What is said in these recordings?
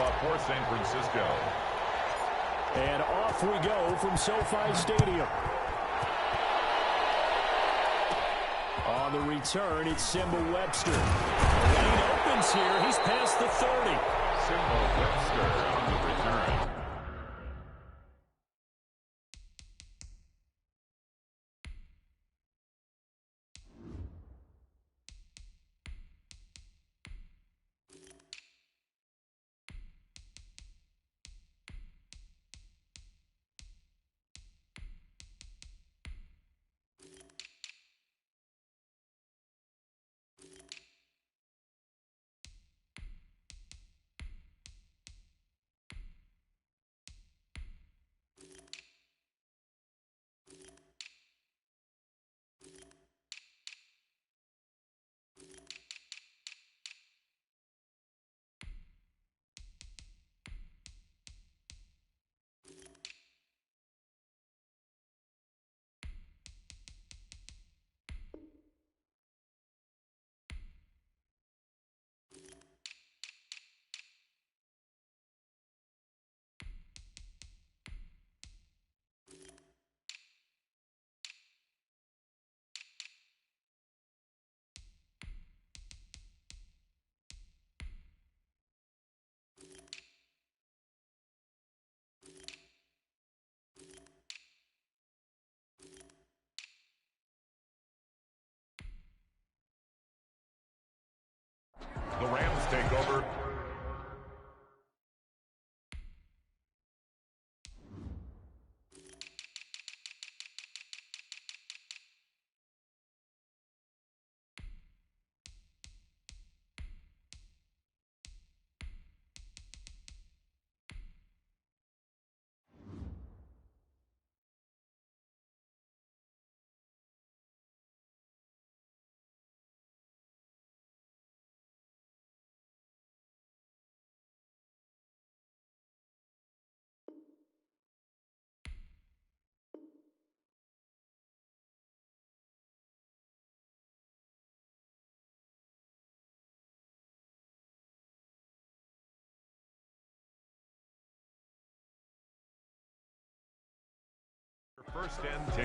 kickoff for San Francisco. And off we go from SoFi Stadium. On the return, it's Simba Webster. The lane opens here. He's past the 30. Simba Webster on the return. The Rams take over. First and 10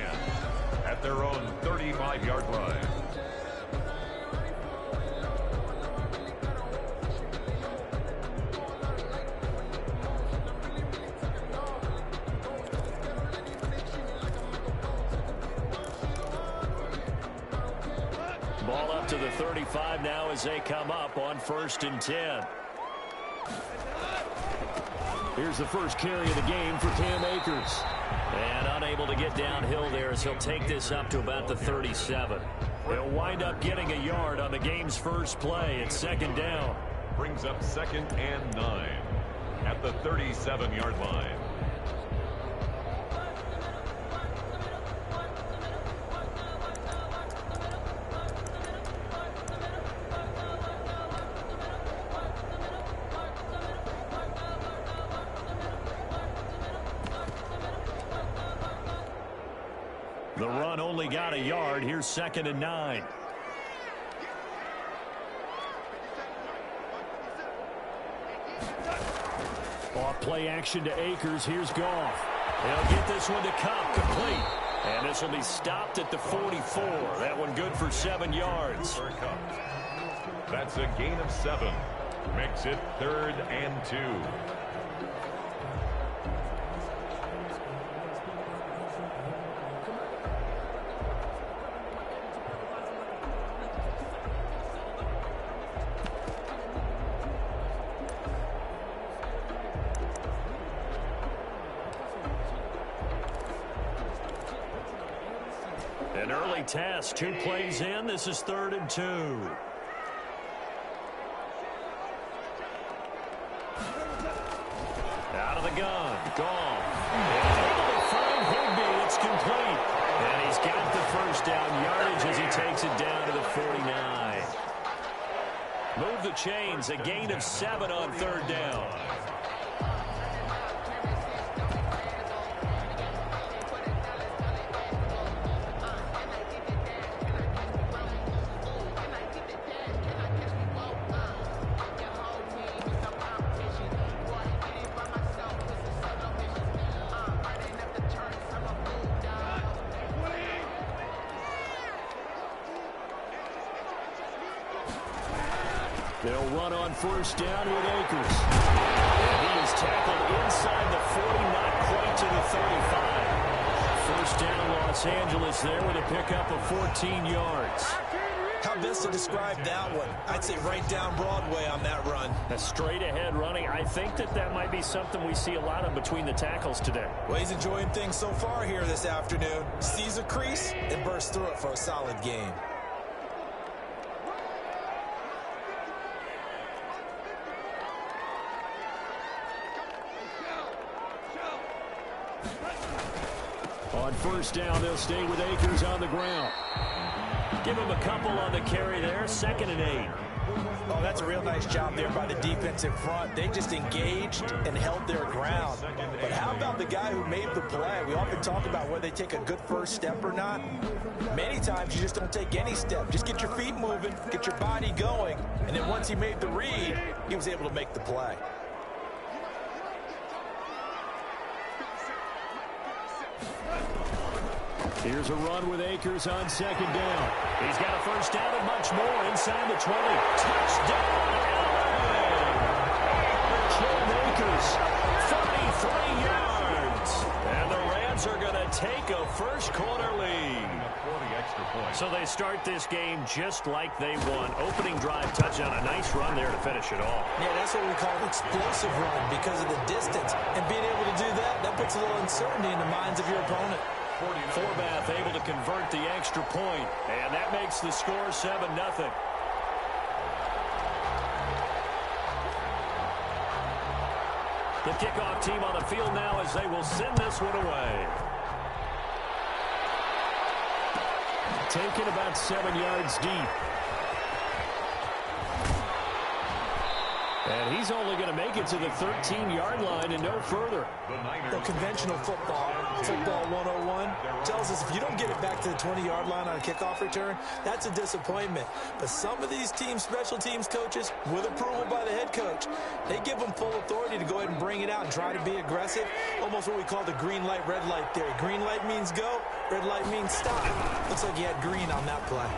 at their own 35-yard line. Ball up to the 35 now as they come up on first and 10. Here's the first carry of the game for Cam Akers. And unable to get downhill there as he'll take this up to about the 37. He'll wind up getting a yard on the game's first play. It's second down. Brings up 2nd and 9 at the 37-yard line. The run only got a yard. Here's 2nd and 9. Off play action to Akers. Here's Goff. He'll get this one to Cup, complete. And this will be stopped at the 44. That one good for 7 yards. That's a gain of 7. Makes it 3rd and 2. An early test, 2 plays in. This is 3rd and 2. Out of the gun, Goff. Able to find Higbee. It's complete. And he's got the first down yardage as he takes it down to the 49. Move the chains, a gain of 7 on 3rd down. They'll run on first down with Akers. And he is tackled inside the 40, not quite to the 35. First down, Los Angeles there with a pickup of 14 yards. How best to describe that one? I'd say right down Broadway on that run. A straight-ahead running. I think that might be something we see a lot of between the tackles today. Well, he's enjoying things so far here this afternoon. Sees a crease and bursts through it for a solid gain. On first down, they'll stay with Akers on the ground. Give him a couple on the carry there, 2nd and 8. Oh, that's a real nice job there by the defense in front. They just engaged and held their ground. But how about the guy who made the play? We often talk about whether they take a good first step or not. Many times you just don't take any step. Just get your feet moving, get your body going, and then once he made the read, he was able to make the play. Here's a run with Akers on 2nd down. He's got a first down and much more inside the 20. Touchdown, LA! Cam Akers, 33 yards. And the Rams are going to take a first-quarter lead. So they start this game just like they won. Opening drive touchdown, a nice run there to finish it all. Yeah, that's what we call an explosive run because of the distance. And being able to do that, that puts a little uncertainty in the minds of your opponent. Forbath able to convert the extra point, and that makes the score 7-0. The kickoff team on the field now as they will send this one away. Taken about 7 yards deep. And he's only going to make it to the 13-yard line and no further. Well, conventional football 101, tells us if you don't get it back to the 20-yard line on a kickoff return, that's a disappointment. But some of these team special teams coaches, with approval by the head coach, they give them full authority to go ahead and bring it out and try to be aggressive. Almost what we call the green light, red light theory. Green light means go, red light means stop. Looks like he had green on that play.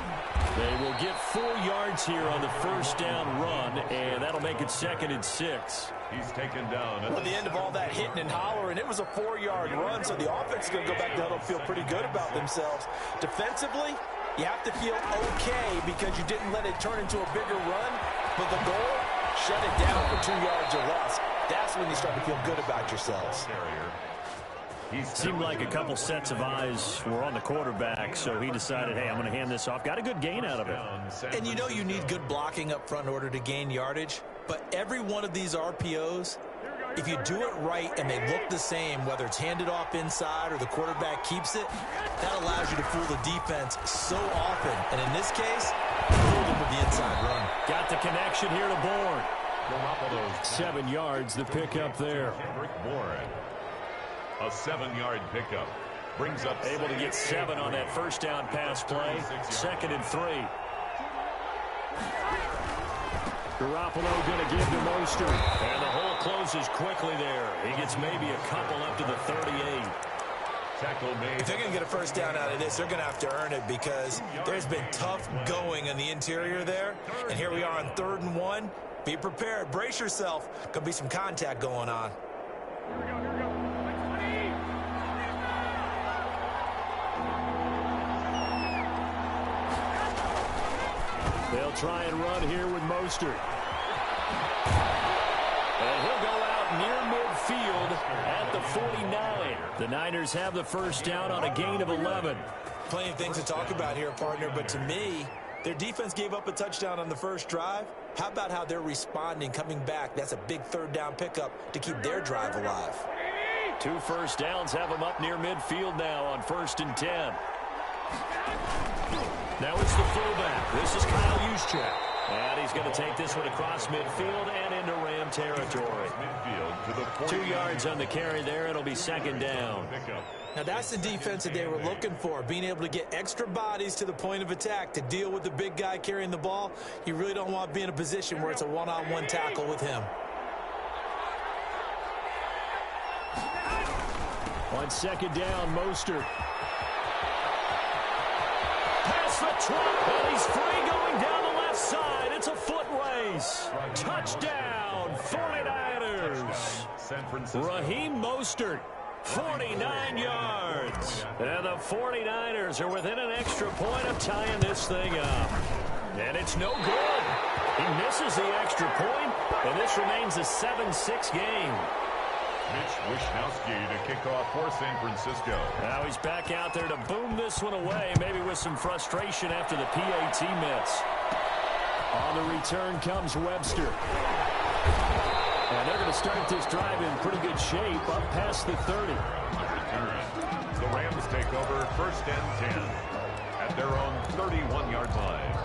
They will get 4 yards here on the first down run, and that'll make it 2nd and 6. He's taken down. At the end of all that hitting and hollering, it was a 4-yard run, so the offense is going to go back to huddle and feel pretty good about themselves. Defensively, you have to feel okay because you didn't let it turn into a bigger run, but the goal, shut it down for 2 yards or less. That's when you start to feel good about yourselves. Seemed like a couple sets of eyes were on the quarterback, so he decided, hey, I'm going to hand this off. Got a good gain out of it. And you know you need good blocking up front in order to gain yardage, but every one of these RPOs, if you do it right and they look the same, whether it's handed off inside or the quarterback keeps it, that allows you to fool the defense so often. And in this case, fooled them with the inside run. Got the connection here to Bourne. 7 yards, the pickup there. A 7-yard pickup brings up able to get 7 on that first down pass play. 2nd and 3. Garoppolo going to give to Mostert. And the hole closes quickly there. He gets maybe a couple up to the 38. If they're going to get a first down out of this, they're going to have to earn it because there's been tough going in the interior there. And here we are on 3rd and 1. Be prepared. Brace yourself. Going to be some contact going on. They'll try and run here with Mostert. And he'll go out near midfield at the 49. The Niners have the first down on a gain of 11. Plenty of things to talk about here, partner, but to me, their defense gave up a touchdown on the first drive. How about how they're responding, coming back? That's a big 3rd down pickup to keep their drive alive. 2 first downs have them up near midfield now on 1st and 10. Now it's the fullback. This is Kyle Juszczyk. And he's going to take this one across midfield and into Ram territory. 2 yards on the carry there. It'll be 2nd down. Now that's the defense that they were looking for, being able to get extra bodies to the point of attack to deal with the big guy carrying the ball. You really don't want to be in a position where it's a one-on-one tackle with him. On 2nd down, Mostert. Pass the 20, and he's free going down the left side. It's a foot race. Touchdown, 49ers. Raheem Mostert, 49 yards. And the 49ers are within an extra point of tying this thing up. And it's no good. He misses the extra point, and this remains a 7-6 game. Mitch Wishnowski to kick off for San Francisco. Now he's back out there to boom this one away, maybe with some frustration after the PAT miss. On the return comes Webster. And they're going to start this drive in pretty good shape, up past the 30. The Rams take over 1st and 10 at their own 31-yard line.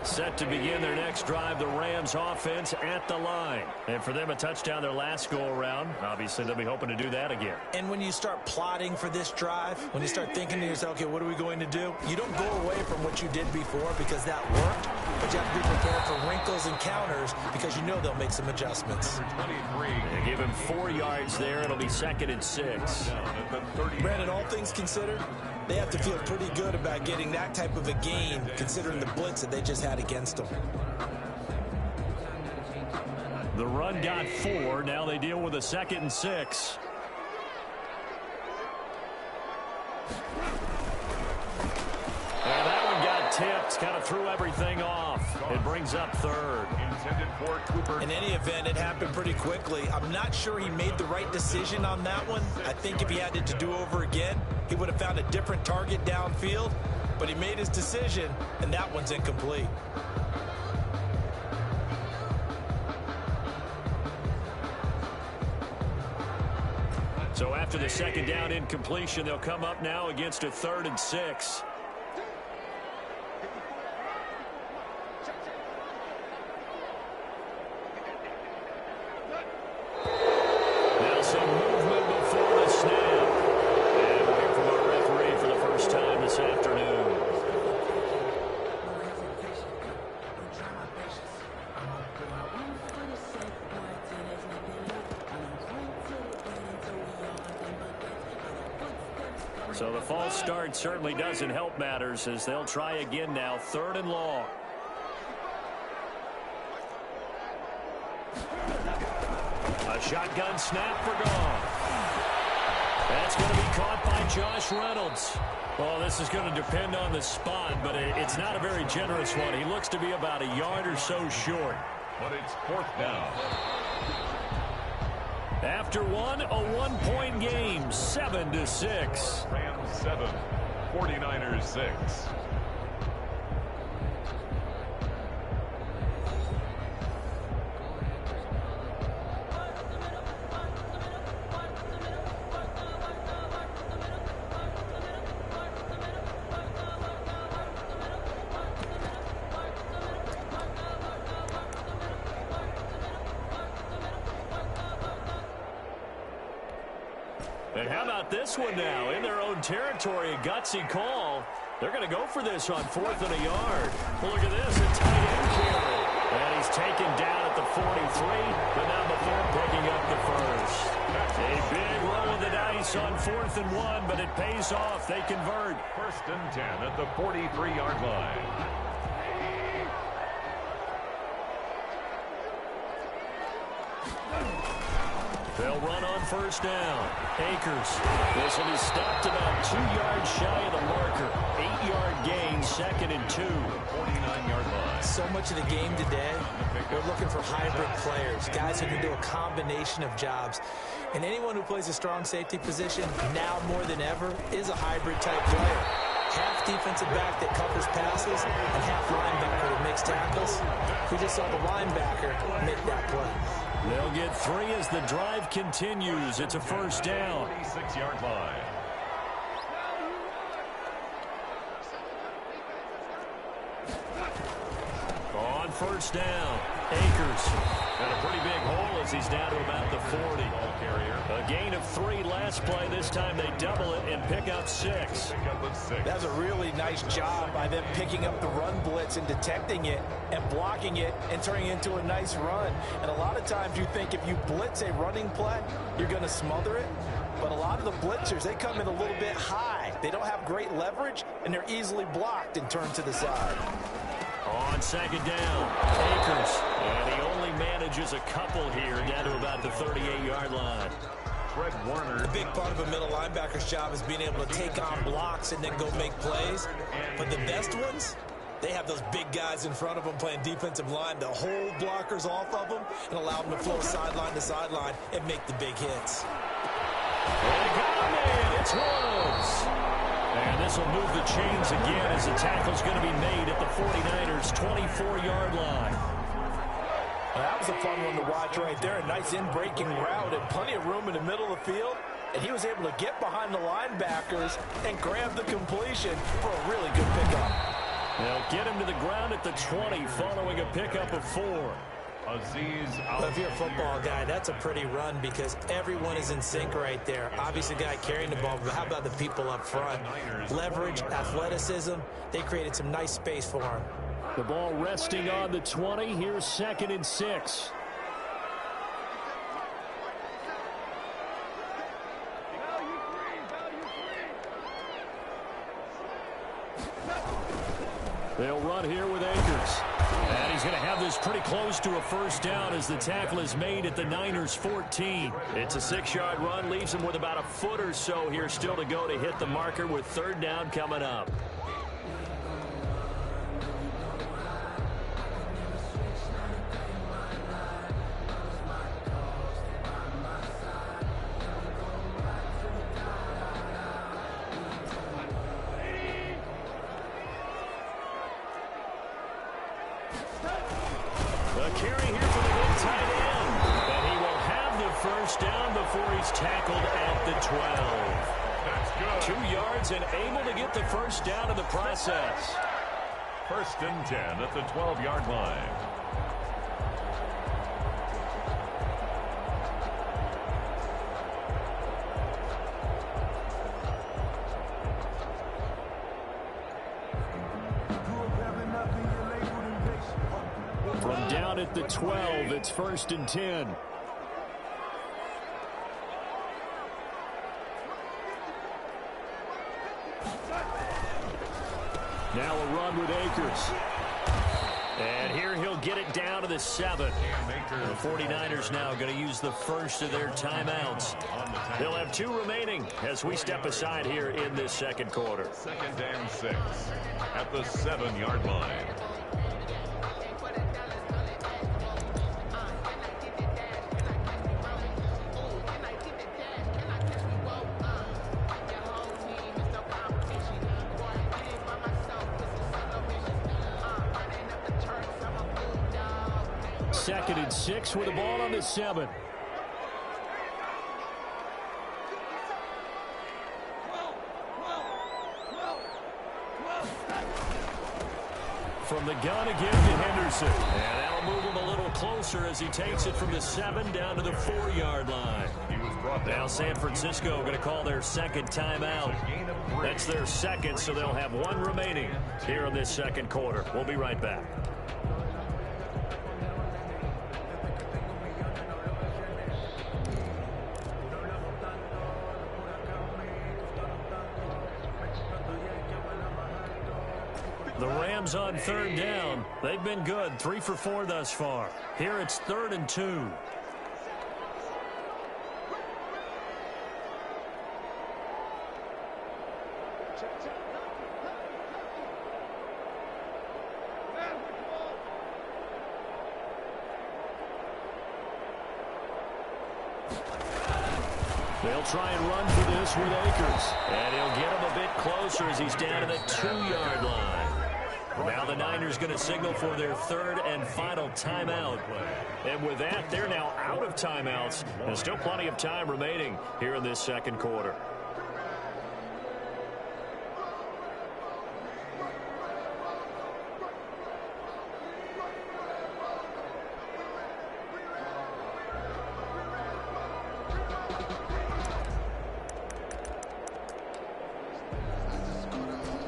Set to begin their next drive, the Rams offense at the line. And for them, a touchdown their last go-around. Obviously, they'll be hoping to do that again. And when you start plotting for this drive, when you start thinking to yourself, okay, what are we going to do? You don't go away from what you did before because that worked, but you have to be prepared for wrinkles and counters because you know they'll make some adjustments. They give him 4 yards there. It'll be 2nd and 6. Brandon, all things considered, they have to feel pretty good about getting that type of a gain considering the blitz that they just had against them. The run got 4. Now they deal with a 2nd and 6. And that one got tipped. Kind of threw everything off. It brings up 3rd. Intended for Cooper. In any event, it happened pretty quickly. I'm not sure he made the right decision on that one. I think if he had it to do over again, he would have found a different target downfield. But he made his decision, and that one's incomplete. So after the 2nd down incompletion, they'll come up now against a 3rd and 6. Now some movement before the snap. And we hear from our referee for the first time this afternoon. So the false start certainly doesn't help matters as they'll try again now, 3rd and long. A shotgun snap for Goff. That's going to be caught by Josh Reynolds. Well, this is going to depend on the spot, but it's not a very generous one. He looks to be about a yard or so short. But it's 4th down. After one, a 1-point game, 7-6. Rams 7, 49ers 6. And how about this one now? In their own territory, a gutsy call. They're going to go for this on 4th and a yard. Well, look at this, a tight end carry. And he's taken down at the 43, but not before picking up the 1st. A big roll of the dice on 4th and 1, but it pays off. They convert. 1st and 10 at the 43-yard line. They'll run on 1st down. Akers. This will be stopped about 2 yards shy of the marker. 8-yard gain, 2nd and 2. 49-yard line. So much of the game today, we're looking for hybrid players, guys who can do a combination of jobs. And anyone who plays a strong safety position, now more than ever, is a hybrid type player. Half defensive back that covers passes and half linebacker that makes tackles. We just saw the linebacker make that play. They'll get 3 as the drive continues. It's a 1st down. 46-yard line. On 1st down, Akers. And a pretty big hole as he's down to about the 40. A gain of 3 last play. This time they double it and pick up 6. That's a really nice job by them picking up the run blitz and detecting it and blocking it and turning it into a nice run. And a lot of times you think if you blitz a running play, you're going to smother it. But a lot of the blitzers, they come in a little bit high. They don't have great leverage, and they're easily blocked and turned to the side. On second down, Akers. And he only manages a couple here down to about the 38-yard line. Fred Warner. A big part of a middle linebacker's job is being able to take on blocks and then go make plays. But the best ones, they have those big guys in front of them playing defensive line to hold blockers off of them and allow them to flow sideline to sideline and make the big hits. They got him in. It's Woods. And this will move the chains again as the tackle's going to be made at the 49ers' 24-yard line. That was a fun one to watch right there. A nice in-breaking route and plenty of room in the middle of the field. And he was able to get behind the linebackers and grab the completion for a really good pickup. They'll get him to the ground at the 20 following a pickup of 4. But if you're a football guy, that's a pretty run because everyone is in sync right there. Obviously, the guy carrying the ball, but how about the people up front? Leverage, athleticism, they created some nice space for him. The ball resting on the 20. Here's 2nd and 6. They'll run here with Akers. And he's going to have this pretty close to a first down as the tackle is made at the Niners' 14. It's a 6-yard run, leaves him with about a foot or so here still to go to hit the marker with 3rd down coming up. Carry here for the big tight end. And he will have the first down before he's tackled at the 12. 2 yards and able to get the first down in the process. 1st and 10 at the 12-yard line. From down at the 12, it's 1st and 10. Now a run with Akers. And here he'll get it down to the 7. The 49ers now going to use the first of their timeouts. They'll have 2 remaining as we step aside here in this 2nd quarter. 2nd and 6 at the 7-yard line. Second and 6 with the ball on the 7. From the gun again to Henderson. And that'll move him a little closer as he takes it from the 7 down to the 4-yard line. Now San Francisco going to call their 2nd timeout. That's their 2nd, so they'll have 1 remaining here in this 2nd quarter. We'll be right back. The Rams on 3rd down. They've been good, 3 for 4 thus far. Here it's 3rd and 2. They'll try and run for this with Akers. And he'll get him a bit closer as he's down to the 2-yard line. Now the Niners going to signal for their 3rd and final timeout. And with that, they're now out of timeouts. There's still plenty of time remaining here in this 2nd quarter.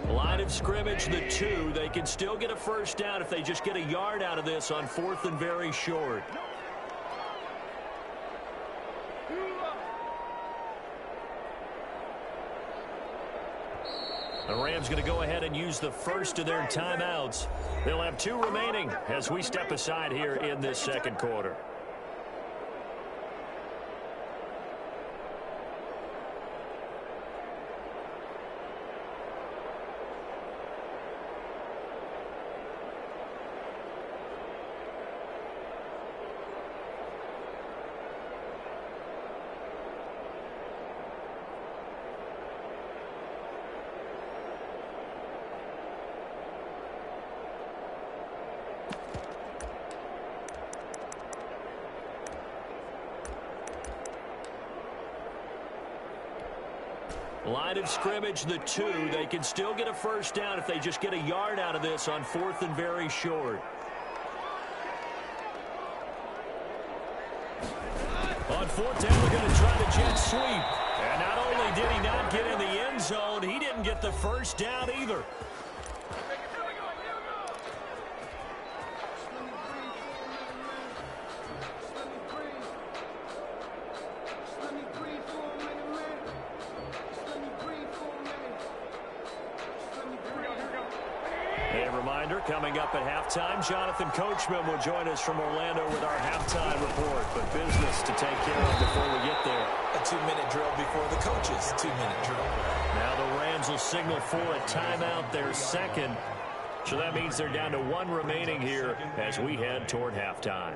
Line of scrimmage, the 2. They can still get a first down if they just get a yard out of this on 4th and very short. The Rams going to go ahead and use the first of their timeouts. They'll have 2 remaining as we step aside here in this second quarter. Line of scrimmage, the 2. They can still get a first down if they just get a yard out of this on 4th and very short. On 4th down, we're going to try the jet sweep. And not only did he not get in the end zone, he didn't get the first down either. Coming up at halftime, Jonathan Coachman will join us from Orlando with our halftime report. But business to take care of before we get there. A 2-minute drill before the coach's 2-minute drill. Now the Rams will signal for a timeout, their second. So that means they're down to 1 remaining here as we head toward halftime.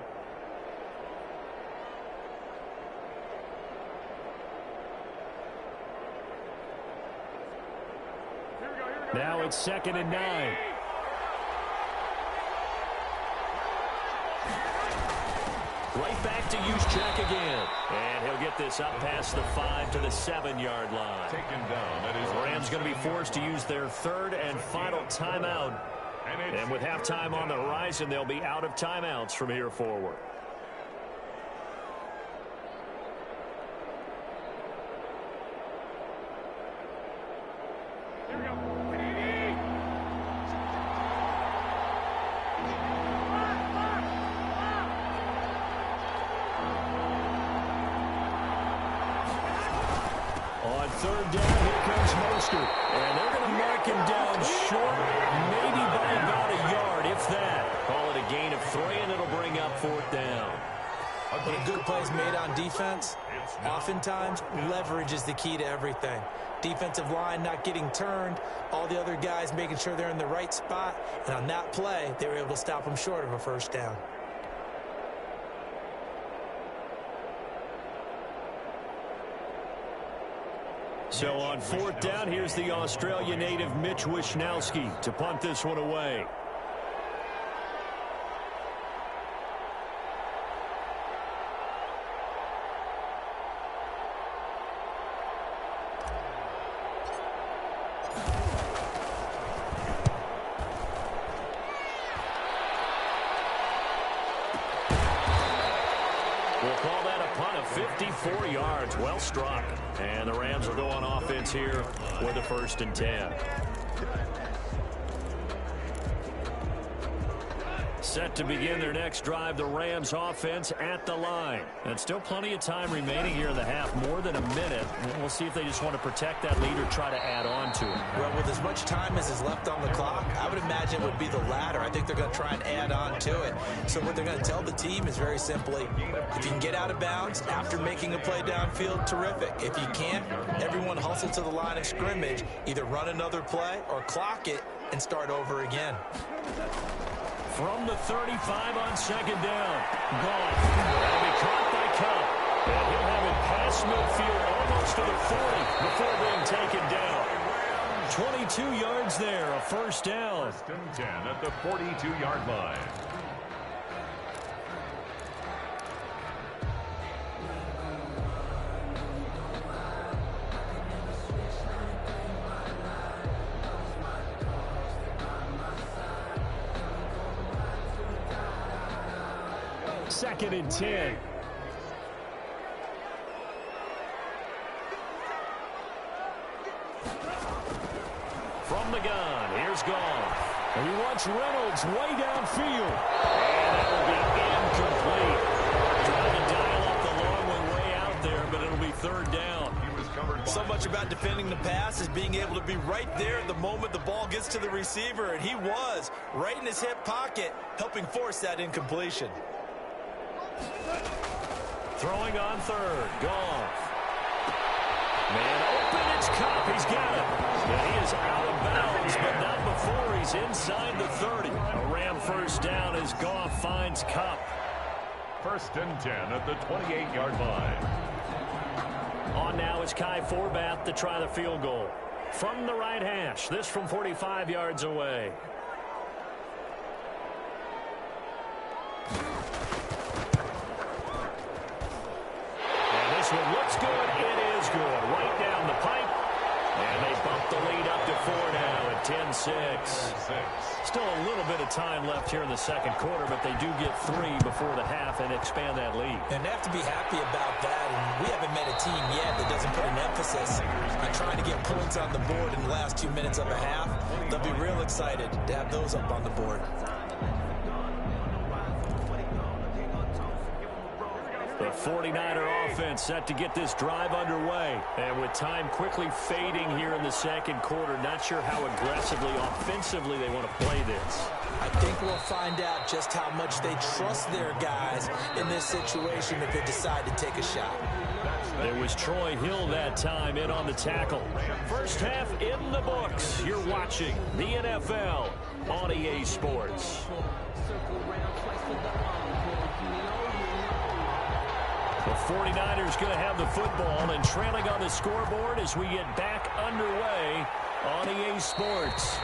Now it's 2nd and 9. Right back to use check again. And he'll get this up past the 5 to the 7-yard line. Taken down. The Rams going to be forced to use their 3rd and final timeout. And with halftime on the horizon, they'll be out of timeouts from here forward. And they're going to mark him down short, maybe by about a yard, if that. Call it a gain of 3, and it'll bring up 4th down. When a good play is made on defense, oftentimes leverage is the key to everything. Defensive line not getting turned, all the other guys making sure they're in the right spot, and on that play, they were able to stop them short of a first down. So on 4th down, here's the Australia native Mitch Wishnowsky to punt this one away. We'll call that a punt of 54 yards. Well struck. And the Rams will go on offense here with a 1st and 10. Set to begin their next drive, the Rams offense at the line. And still plenty of time remaining here in the half, more than a minute. We'll see if they just want to protect that lead or try to add on to it. Well, with as much time as is left on the clock, I would imagine it would be the latter. I think they're going to try and add on to it. So what they're going to tell the team is very simply, if you can get out of bounds after making a play downfield, terrific. If you can't, everyone hustle to the line of scrimmage, either run another play or clock it and start over again. From the 35 on 2nd down. Gone. That'll be caught by Cup. And he'll have it past midfield almost to the 40 before being taken down. 22 yards there, a 1st down. 1st and 10 at the 42-yard line. Second and 10. From the gun, here's Goff. And he wants Reynolds way downfield. And that will be incomplete. Trying to dial up the long one way out there, but it'll be 3rd down. He was covered by So much much about defending the pass as being able to be right there at the moment the ball gets to the receiver, and he was right in his hip pocket, helping force that incompletion. Throwing on third. Goff. Man open, it's Cup. He's got it. And he is out of bounds, but not before he's inside the 30. A Ram first down as Goff finds Cup. 1st and 10 at the 28-yard line. On now is Kai Forbath to try the field goal. From the right hash, this from 45 yards away. And this one looks good. It is good. Right down the pipe. And they bump the lead up to 4 now at 10-6. Still a little bit of time left here in the second quarter, but they do get 3 before the half and expand that lead. And they have to be happy about that. And we haven't met a team yet that doesn't put an emphasis on trying to get points on the board in the last 2 minutes of a half. They'll be real excited to have those up on the board. The 49er offense set to get this drive underway. And with time quickly fading here in the second quarter, not sure how aggressively, offensively they want to play this. I think we'll find out just how much they trust their guys in this situation if they decide to take a shot. It was Troy Hill that time in on the tackle. First half in the books. You're watching the NFL on EA Sports. The 49ers going to have the football and trailing on the scoreboard as we get back underway on EA Sports.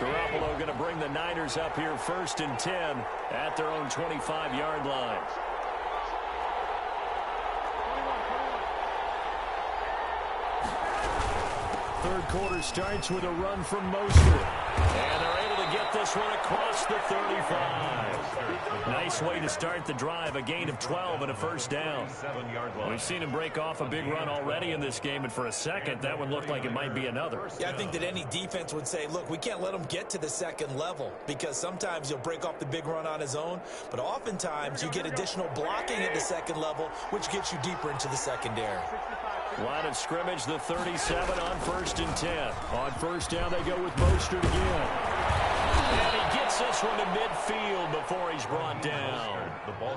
Garoppolo going to bring the Niners up here 1st and 10 at their own 25-yard line. Third quarter starts with a run from Mostert. And they're able to get this one across the 35. Nice way to start the drive. A gain of 12 and a first down. We've seen him break off a big run already in this game, and for a second, that one looked like it might be another. Yeah, I think that any defense would say, look, we can't let him get to the second level, because sometimes he'll break off the big run on his own, but oftentimes you get additional blocking at the second level, which gets you deeper into the secondary. Line of scrimmage, the 37 on 1st and 10. On first down, they go with Mostert again. And he gets this one to midfield before he's brought down.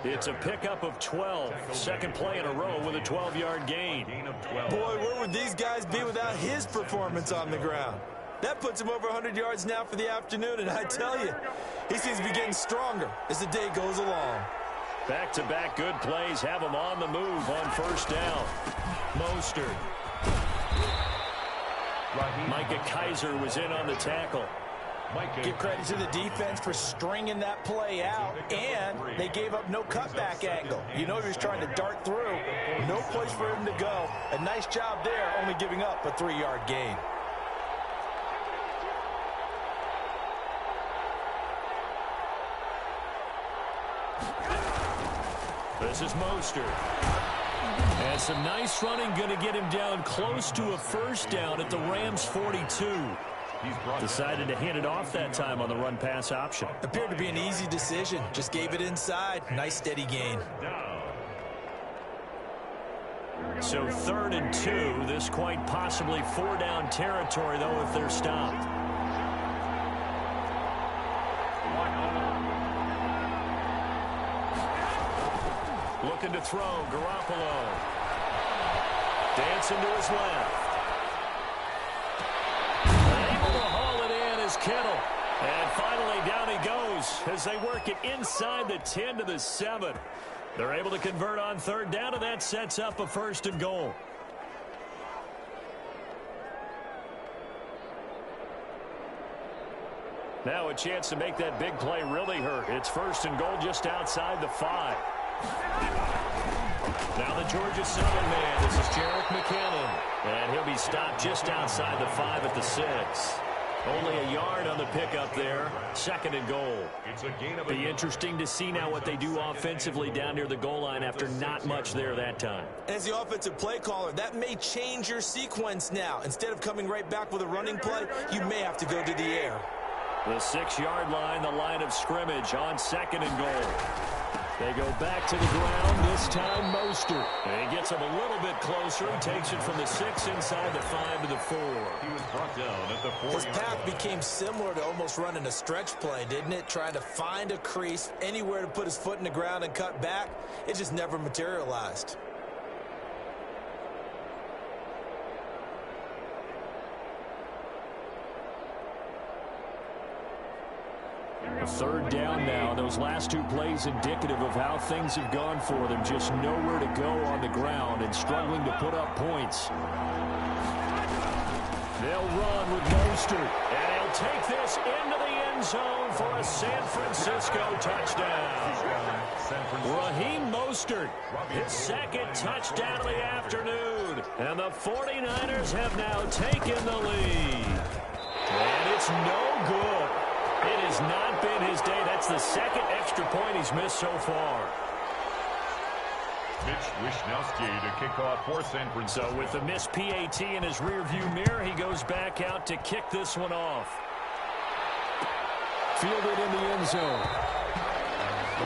It's a pickup of 12. Second play in a row with a 12-yard gain. Boy, where would these guys be without his performance on the ground? That puts him over 100 yards now for the afternoon, and I tell you, he seems to be getting stronger as the day goes along. Back-to-back good plays have him on the move on first down. Mostert. Micah Kaiser was in on the tackle. Give credit to the defense for stringing that play out, and they gave up no cutback angle. You know he was trying to dart through. No place for him to go. A nice job there, only giving up a 3-yard gain. This is Mostert. And some nice running, going to get him down close to a first down at the Rams' 42. Decided to hand it off that time on the run-pass option. Appeared to be an easy decision. Just gave it inside. Nice, steady gain. So 3rd and 2. This quite possibly 4-down territory, though, if they're stopped. Looking to throw, Garoppolo. Dancing to his left. Able to haul it in is Kittle. And finally down he goes as they work it inside the 10 to the 7. They're able to convert on 3rd down, and that sets up a 1st and goal. Now a chance to make that big play really hurt. It's 1st and goal just outside the 5. Now the Georgia 7-man. This is Jerick McKinnon. And he'll be stopped just outside the 5 at the 6. Only a yard on the pickup there. 2nd and goal. It's a gain of Be interesting to see now what they do offensively down near the goal line after not much there that time. As the offensive play caller, that may change your sequence now. Instead of coming right back with a running play, you may have to go to the air. The 6-yard line, the line of scrimmage on 2nd and goal. They go back to the ground, this time Mostert. And he gets him a little bit closer. He takes it from the 6 inside the 5 to the 4. He was brought down at the 4. His path became similar to almost running a stretch play, didn't it? Trying to find a crease, anywhere to put his foot in the ground and cut back. It just never materialized. A 3rd down now. Those last 2 plays indicative of how things have gone for them. Just nowhere to go on the ground and struggling to put up points. They'll run with Mostert. And he'll take this into the end zone for a San Francisco touchdown. Raheem Mostert, his 2nd touchdown of the afternoon. And the 49ers have now taken the lead. And it's no good. It has not been his day. That's the 2nd extra point he's missed so far. Mitch Wishnowsky to kick off for San Francisco. So with the missed PAT in his rearview mirror, he goes back out to kick this one off. Fielded in the end zone.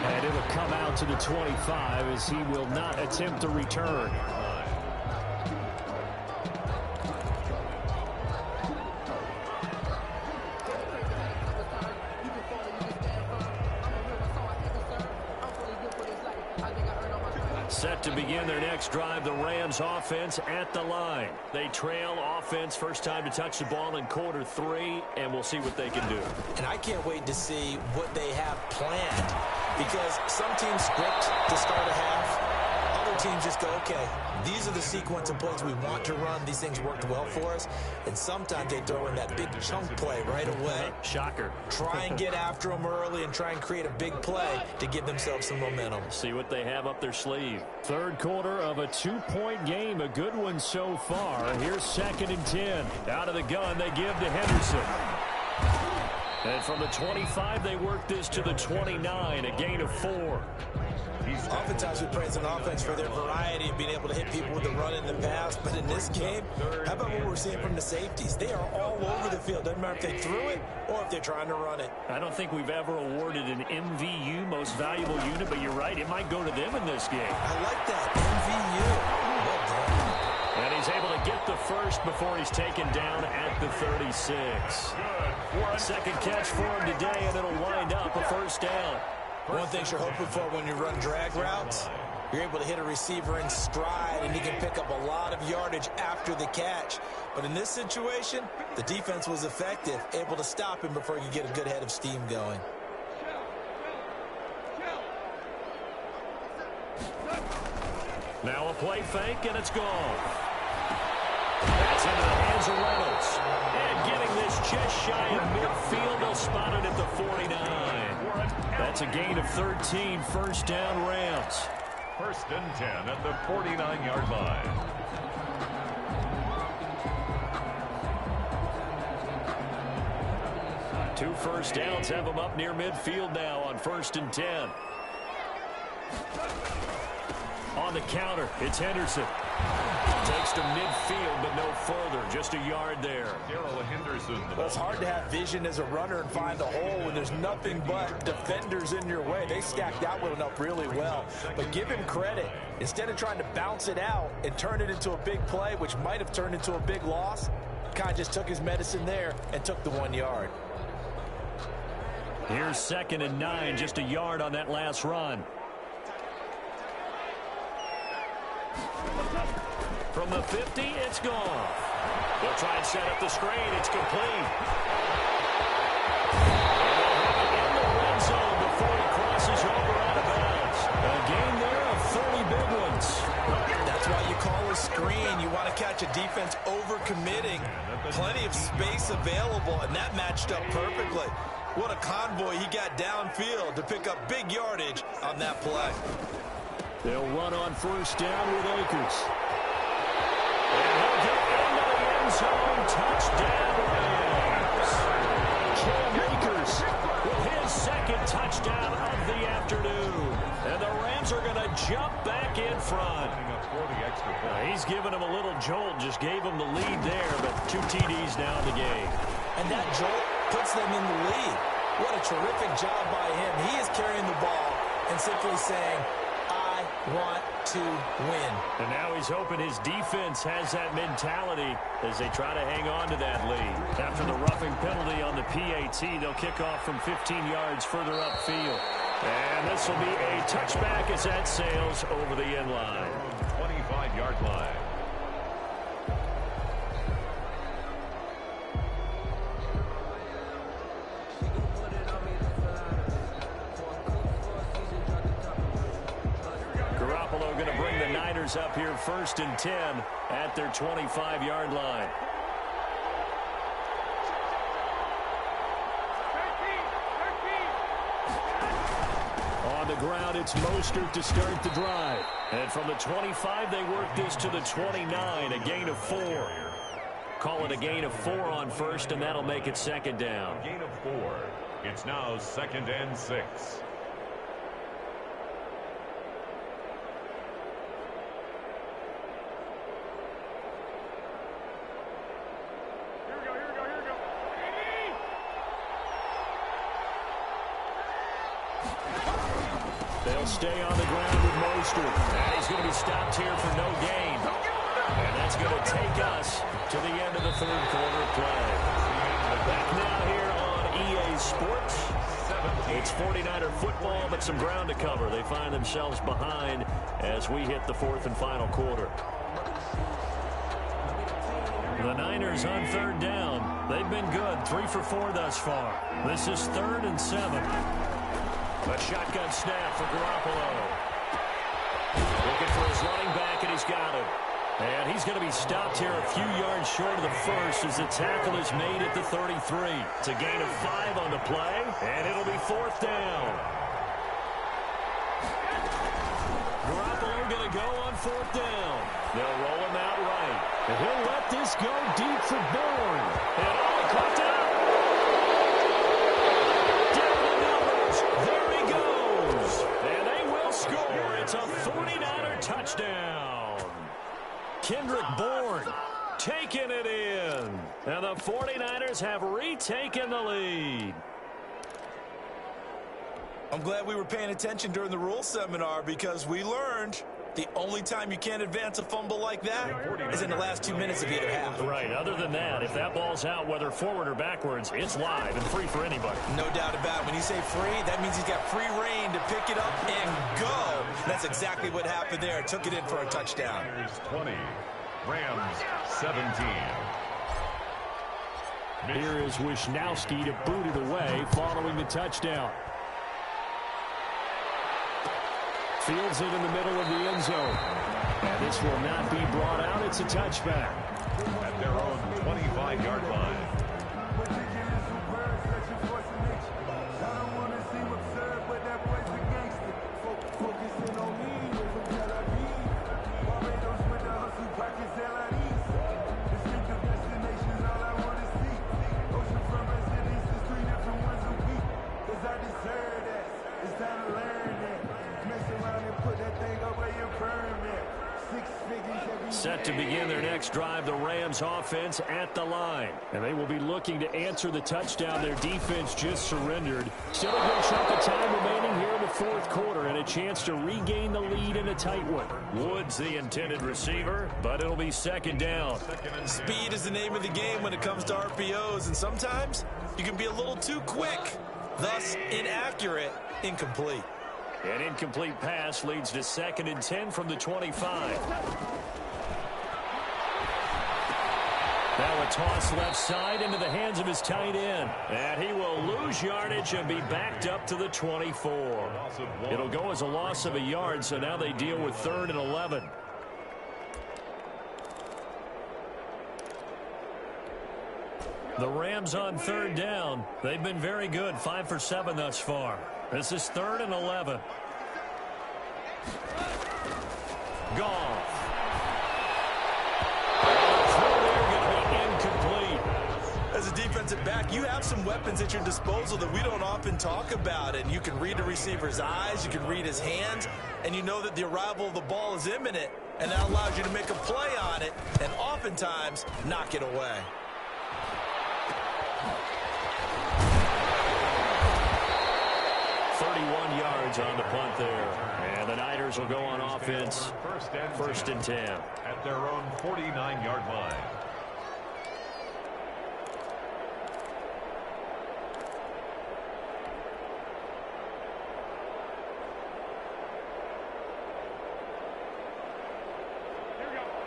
And it'll come out to the 25 as he will not attempt to return. Set to begin their next drive, the Rams offense at the line. They trail offense, first time to touch the ball in quarter 3, and we'll see what they can do. And I can't wait to see what they have planned, because some teams script to start a half. Other teams just go, okay, these are the sequence of plays we want to run. These things worked well for us. And sometimes they throw in that big chunk play right away. Shocker. Try and get after them early and try and create a big play to give themselves some momentum. See what they have up their sleeve. 3rd quarter of a 2-point game. A good one so far. Here's 2nd and 10. Out of the gun, they give to Henderson. And from the 25, they work this to the 29, a gain of 4. Oftentimes we praise an offense for their variety of being able to hit people with the run in the pass, but in this game, how about what we're seeing from the safeties? They are all over the field. Doesn't matter if they threw it or if they're trying to run it. I don't think we've ever awarded an MVU, most valuable unit, but you're right, it might go to them in this game. I like that, MVU. Well done. And he's able to get the first before he's taken down at the 36. 2nd catch for him today, and it'll wind up a 1st down. One thing you're hoping for when you run drag routes, you're able to hit a receiver in stride, and he can pick up a lot of yardage after the catch. But in this situation, the defense was effective, able to stop him before he could get a good head of steam going. Now a play fake, and it's gone. That's into the hands of Reynolds. And getting this just shy of midfield, they'll spot it at the 49. That's a gain of 13, 1st down Rams. 1st and 10 at the 49-yard line. Two 1st downs have them up near midfield now on 1st and 10. On the counter, it's Henderson. Takes to midfield, but no further. Just a yard there. Darrell Henderson. Well, it's hard to have vision as a runner and find a hole when there's nothing but defenders in your way. They stacked that one up really well. But give him credit. Instead of trying to bounce it out and turn it into a big play, which might have turned into a big loss, kind of just took his medicine there and took the 1 yard. Here's 2nd and 9, just a yard on that last run. From the 50, it's gone. They'll try and set up the screen. It's complete. And in the red zone before he crosses over out of bounds. A game there of 30 big ones. That's why you call a screen. You want to catch a defense overcommitting. Plenty of space available, and that matched up perfectly. What a convoy he got downfield to pick up big yardage on that play. They'll run on 1st down with Akers. And he'll get into the end zone. Touchdown, Rams. Cam Akers with his second touchdown of the afternoon. And the Rams are going to jump back in front. He's giving him a little jolt, just gave him the lead there, but 2 TDs now in the game. And that jolt puts them in the lead. What a terrific job by him. He is carrying the ball and simply saying, I want to win. And now he's hoping his defense has that mentality as they try to hang on to that lead. After the roughing penalty on the PAT, they'll kick off from 15 yards further upfield. And this will be a touchback as that sails over the end line. 25-yard line. Garoppolo going to bring the Niners up here 1st and 10 at their 25-yard line. On the ground, it's Mostert to start the drive. And from the 25, they work this to the 29, a gain of 4. Call it a gain of 4 on first, and that'll make it 2nd down. Gain of 4. It's now 2nd and 6. They'll stay on the ground with Mostert. And he's going to be stopped here for no gain. And that's going to take us to the end of the 3rd quarter play. Back now here on EA Sports. It's 49er football, but some ground to cover. They find themselves behind as we hit the 4th and final quarter. The Niners on 3rd down. They've been good, 3 for 4 thus far. This is 3rd and 7. A shotgun snap for Garoppolo. Looking for his running back, and he's got him. And he's going to be stopped here a few yards short of the first as the tackle is made at the 33. It's a gain of 5 on the play, and it'll be 4th down. Garoppolo going to go on 4th down. They'll roll him out right. And he'll let this go deep for Bourne. And all caught out. There he goes. And they will score. It's a 49er touchdown. Kendrick Bourne taking it in. And the 49ers have retaken the lead. I'm glad we were paying attention during the rules seminar because we learned the only time you can't advance a fumble like that is in the last 2 minutes of either half. Right. Other than that, if that ball's out, whether forward or backwards, it's live and free for anybody. No doubt about it. When you say free, that means he's got free reign to pick it up and go. That's exactly what happened there. Took it in for a touchdown. 20, Rams 17. Here is Wisnowski to boot it away following the touchdown. Fields it in the middle of the end zone. And this will not be brought out. It's a touchback. At their own 25-yard line. Set to begin their next drive, the Rams offense at the line. And they will be looking to answer the touchdown their defense just surrendered. Still a good chunk of time remaining here in the 4th quarter and a chance to regain the lead in a tight one. Woods the intended receiver, but it'll be 2nd down. Speed is the name of the game when it comes to RPOs, and sometimes you can be a little too quick, thus inaccurate, incomplete. An incomplete pass leads to 2nd and 10 from the 25. Now a toss left side into the hands of his tight end. And he will lose yardage and be backed up to the 24. It'll go as a loss of a yard, so now they deal with 3rd and 11. The Rams on 3rd down. They've been very good, 5 for 7 thus far. This is 3rd and 11. Goff. As a defensive runs it back. You have some weapons at your disposal that we don't often talk about, and you can read the receiver's eyes, you can read his hands, and you know that the arrival of the ball is imminent, and that allows you to make a play on it and oftentimes knock it away. On the punt there. And the Niners will go on offense. First and 10. At their own 49-yard line.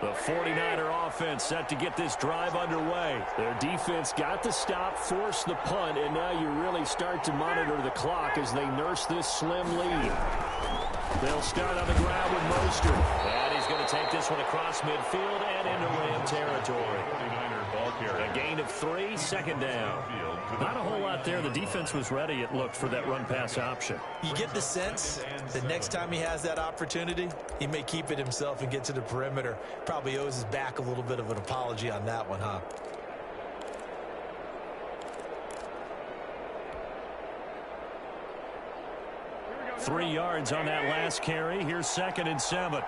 The 49er offense set to get this drive underway. Their defense got the stop, forced the punt, and now you really start to monitor the clock as they nurse this slim lead. They'll start on the ground with Mostert. And he's going to take this one across midfield and into Ram territory. A gain of 3, second down. Not a whole lot there. The defense was ready, it looked, for that run-pass option. You get the sense that next time he has that opportunity, he may keep it himself and get to the perimeter. Probably owes his back a little bit of an apology on that one, huh? Three yards on that last carry. Here's 2nd and 7.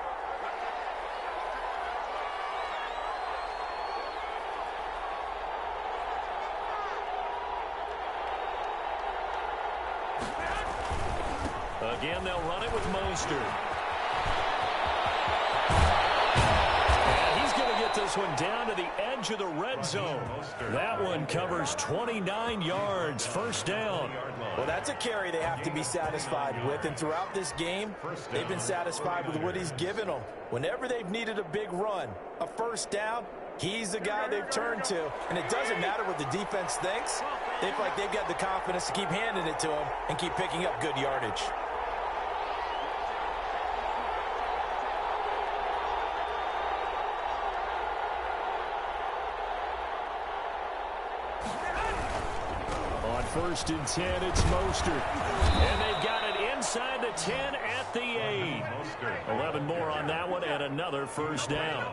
Again, they'll run it with Mostert. And he's going to get this one down to the edge of the red zone. That one covers 29 yards. First down. Well, that's a carry they have to be satisfied with. And throughout this game, they've been satisfied with what he's given them. Whenever they've needed a big run, a first down, he's the guy they've turned to. And it doesn't matter what the defense thinks. They feel like they've got the confidence to keep handing it to him and keep picking up good yardage. First and 10, it's Mostert. And they've got it inside the 10 at the 8. 11 more on that one and another first down.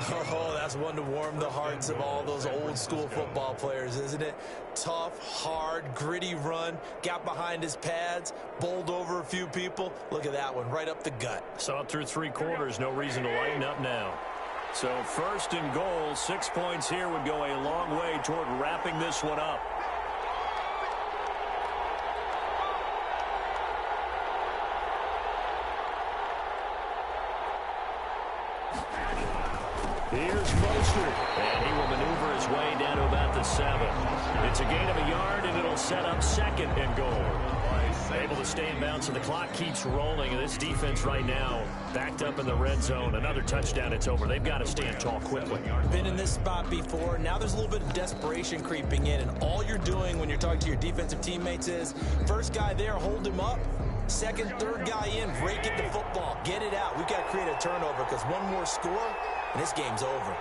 Oh, that's one to warm the hearts of all those old school football players, isn't it? Tough, hard, gritty run, got behind his pads, bowled over a few people. Look at that one, right up the gut. Saw it through 3 quarters, no reason to lighten up now. So first and goal, 6 points here would go a long way toward wrapping this one up. Here's Mostert, and he will maneuver his way down to about the 7. It's a gain of a yard, and it'll set up 2nd and goal. Able to stay in bounds, and the clock keeps rolling. And this defense right now backed up in the red zone. Another touchdown, it's over. They've got to stand tall quickly. Been in this spot before. Now there's a little bit of desperation creeping in, and all you're doing when you're talking to your defensive teammates is, first guy there, hold him up. Second, third guy in, break it the football. Get it out. We've got to create a turnover because one more score, and this game's over.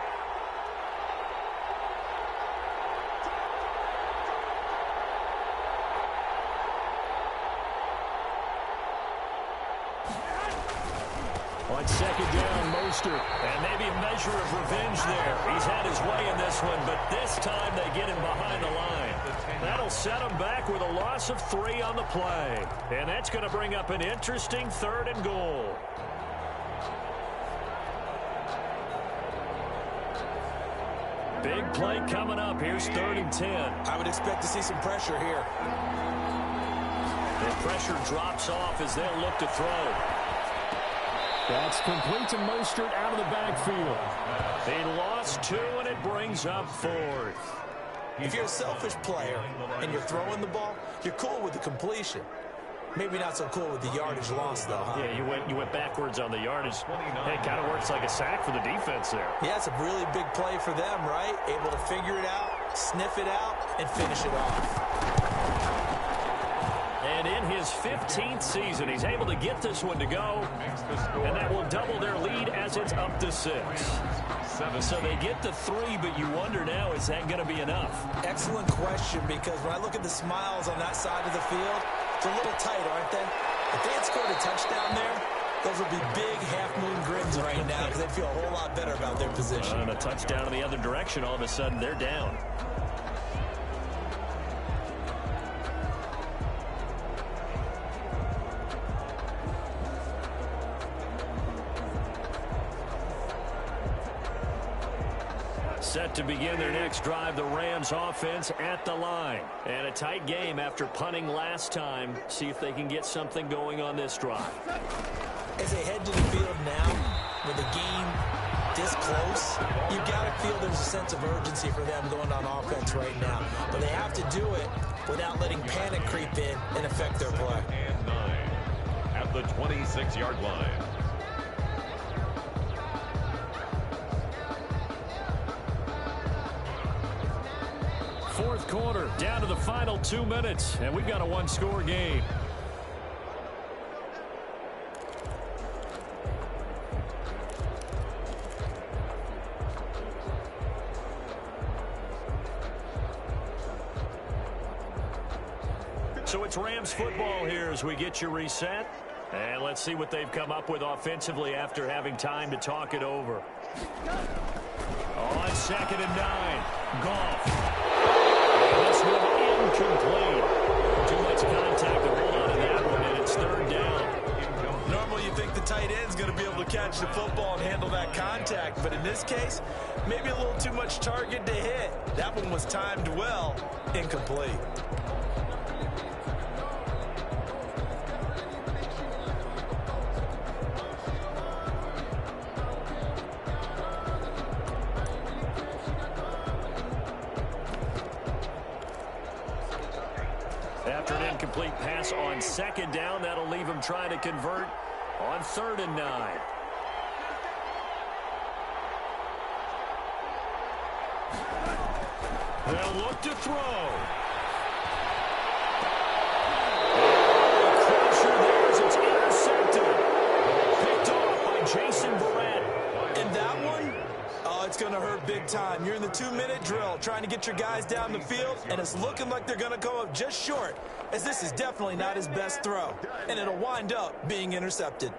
On second down, Mostert. And maybe a measure of revenge there. He's had his way in this one, but this time they get him behind the line. That'll set him back with a loss of 3 on the play. And that's going to bring up an interesting 3rd and goal. Big play coming up. Here's 3rd and 10. I would expect to see some pressure here. The pressure drops off as they'll look to throw. That's complete to Mostert out of the backfield. He lost 2, and it brings up 4th. If you're a selfish player and you're throwing the ball, you're cool with the completion. Maybe not so cool with the yardage loss, though, huh? Yeah, you went backwards on the yardage. Hey, it kind of works like a sack for the defense there. Yeah, it's a really big play for them, right? Able to figure it out, sniff it out, and finish it off. And in his 15th season, he's able to get this one to go, and that will double their lead as it's up to 6. So they get the 3, but you wonder now, is that going to be enough? Excellent question, because when I look at the smiles on that side of the field, it's a little tight, aren't they? If they had scored a touchdown there, those would be big half-moon grins right now because they'd feel a whole lot better about their position. And a touchdown in the other direction, all of a sudden, they're down. Set to begin their next drive, the Rams offense at the line. And a tight game after punting last time. See if they can get something going on this drive. As they head to the field now, with the game this close, you've got to feel there's a sense of urgency for them going on offense right now. But they have to do it without letting panic creep in and affect their play. And 9 at the 26-yard line. Fourth quarter, down to the final 2 minutes, and we've got a one-score game. So it's Rams football here as we get you reset. And let's see what they've come up with offensively after having time to talk it over. On 2nd and 9, Goff. And this one incomplete. Too much contact to hold on to that one, and it's 3rd down. Normally you think the tight end's going to be able to catch the football and handle that contact, but in this case, maybe a little too much target to hit. That one was timed well, incomplete. After an incomplete pass on 2nd down, that'll leave him trying to convert on 3rd and 9. They'll look to throw. Crusher there as it's intercepted. Picked off by Jason Barrett. And that one, oh, it's going to hurt big time. You're in the 2-minute drill trying to get your guys down the field, and it's looking like they're going to come up just short, as this is definitely not his best throw, and it'll wind up being intercepted.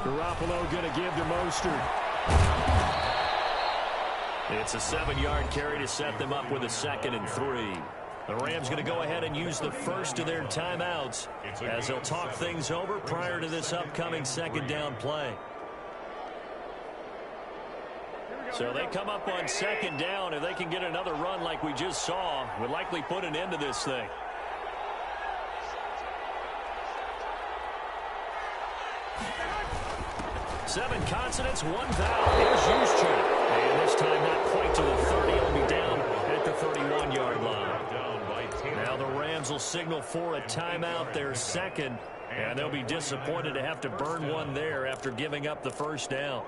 Garoppolo going to give to Mostert. It's a 7-yard carry to set them up with a 2nd and 3. The Rams going to go ahead and use the first of their timeouts as they'll talk things over prior to this upcoming 2nd down play. So they come up on 2nd down. If they can get another run like we just saw, would likely put an end to this thing. Seven consonants, one vowel. Here's Juszczyk. And this time not quite to the 30. It'll be down at the 31-yard line. Now the Rams will signal for a timeout, their 2nd. And they'll be disappointed to have to burn one there after giving up the 1st down.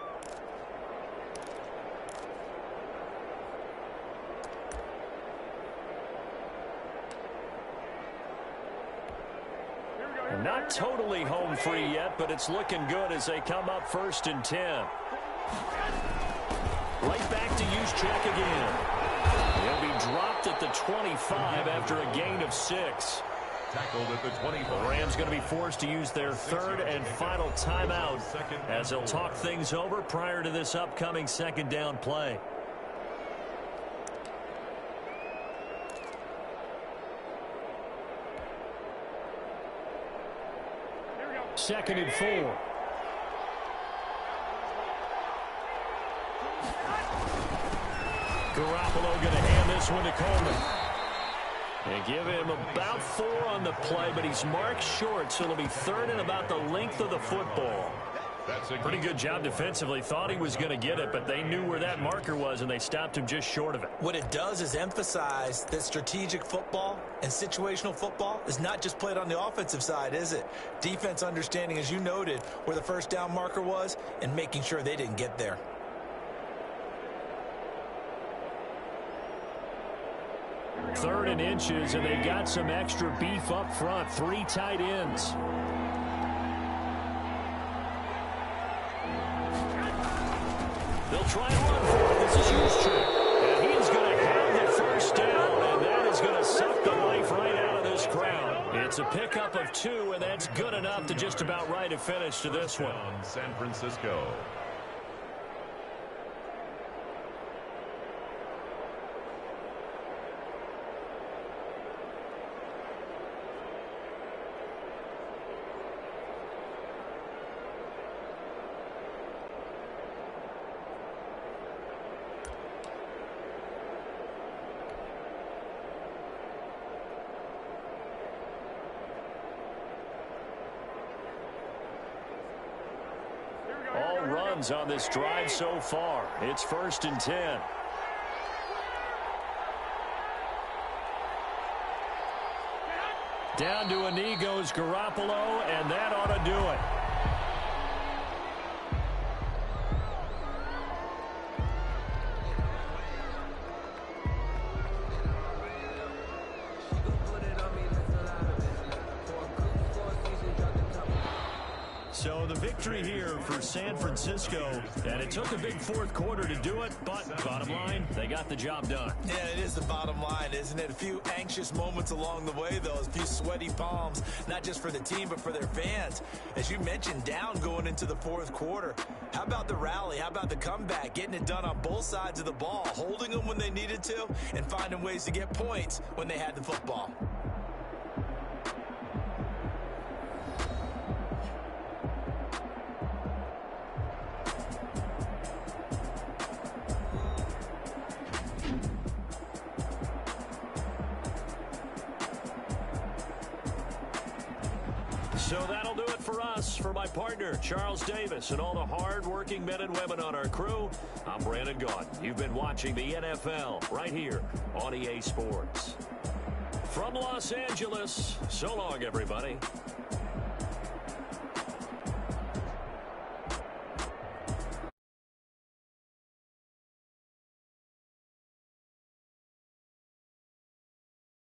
Not totally home free yet, but it's looking good as they come up 1st and 10. Right back to Juszczyk again. He'll be dropped at the 25 after a gain of 6. Tackled at the 25. The Rams going to be forced to use their 3rd and final timeout as they'll talk things over prior to this upcoming 2nd down play. Second and 4. Garoppolo going to hand this one to Coleman. And give him about 4 on the play, but he's marked short, so it'll be 3rd and about the length of the football. That's a pretty good job defensively. Thought he was going to get it, but they knew where that marker was, and they stopped him just short of it. What it does is emphasize that strategic football and situational football is not just played on the offensive side, is it? Defense understanding, as you noted, where the 1st down marker was and making sure they didn't get there. Third and inches, and they've got some extra beef up front. 3 tight ends. They'll try and run for it. This is Juszczyk. And he's going to have the 1st down, and that is going to suck the life right out of this crowd. It's a pickup of 2, and that's good enough to just about write a finish to this one. San Francisco. downs on this drive so far. It's 1st and 10. Down to a knee goes Garoppolo, and that ought to do it. So the victory here for San Francisco, and it took a big fourth quarter to do it, but bottom line, they got the job done. Yeah, it is the bottom line, isn't it? A few anxious moments along the way, though, a few sweaty palms, not just for the team, but for their fans. As you mentioned, down going into the fourth quarter. How about the rally? How about the comeback? Getting it done on both sides of the ball, holding them when they needed to, and finding ways to get points when they had the football. So that'll do it for us. For my partner, Charles Davis, and all the hard-working men and women on our crew, I'm Brandon Gaudin. You've been watching the NFL right here on EA Sports. From Los Angeles, so long, everybody.